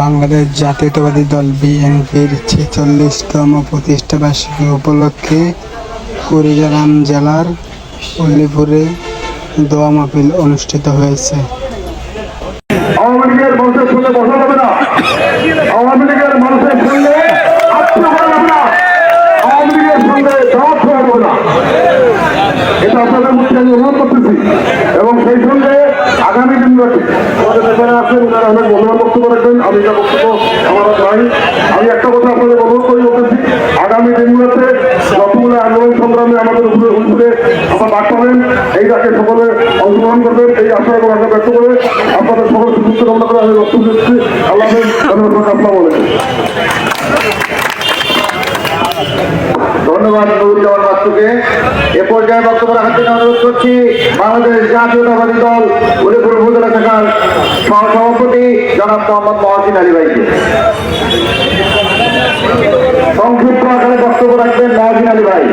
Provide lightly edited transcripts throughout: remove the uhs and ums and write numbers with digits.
বাংলাদেশ জাতীয়তাবাদী দল বিএনপির ৪৬তম প্রতিষ্ঠা বার্ষিকী উপলক্ষে কুড়িগ্রাম জেলার উল্লিপুরে দোয়া মাহফিল অনুষ্ঠিত হয়েছে। আওয়ামী লীগের মানুষের সঙ্গে বসা যাবে না, আওয়ামী লীগের মানুষের সঙ্গে আত্মীয় করা যাবে না, আওয়ামী লীগের সঙ্গে দাওয়াত করা যাবে না, এটা আপনাদের মধ্যে আমি অনুরোধ করতেছি। এবং সেই সঙ্গে আগামী দিনগুলোতে আমাদের নেতারা আছেন, ওনারা অনেক মূল্যবান বক্তব্য রাখবেন, আমি এটা বক্তব্য আমার নাই। আমি একটা কথা আপনাদের অনুরোধ করে বলতেছি, আগামী দিনগুলোতে যতগুলো আন্দোলন সংগ্রামে আমাদের উপরে আপনার বাদ পাবেন, এই ডাকে সকলে অংশগ্রহণ করবেন, এই আশা এবং আশা ব্যক্ত করে আপনাদের সকল সুস্থ কামনা করে আমি বক্তব্য দিচ্ছি। আল্লাহ হাফেজ। আসসালামু আলাইকুম। ধন্যবাদ নুরুজ্জামান বাচ্চুকে। এ পর্যায়ে বক্তব্য রাখার জন্য অনুরোধ করছি বাংলাদেশ জাতীয়তাবাদী দল উলিপুর উপজেলা শাখার সহসভাপতি জনাব মোহাম্মদ মহসিন আলী ভাইকে। সংক্ষিপ্ত আকারে বক্তব্য রাখবেন মহসিন আলী ভাই।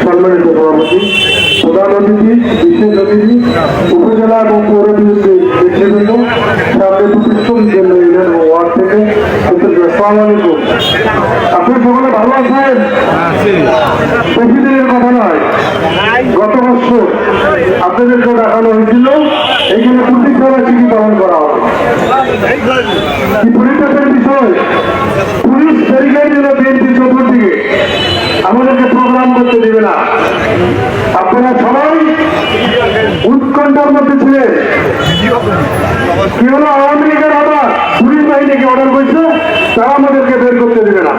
সম্মানিত সভাপতি, প্রধান অতিথি, বিশেষ অতিথি, উপজেলা এবং পৌর বিএনপির নেতৃবৃন্দ, সামনে প্রতিষ্ঠান জন্য ইউনিয়ন এবং ওয়ার্ড থেকে আসসালামু আলাইকুম। আপনি সকলে ভালো আছেন? বেশি দিনের কথা নয়, গত বছর আপনাদেরকে দেখানো হয়েছিল এইখানে প্রতিষ্ঠা বার্ষিকী পালন করা হবে। কি পরিবেশের বিষয়, পুলিশ ব্যারিকেড দিল বিএনপি চতুর্দিকে, আমাদেরকে প্রোগ্রাম করতে দেবে না। আপনারা সবাই উৎকণ্ঠার মধ্যে ছিলেন, কি হলো আওয়ামী লীগের আবার পুলিশ বাহিনীকে অর্ডার করেছে, তারা আমাদেরকে বের করতে দেবে না।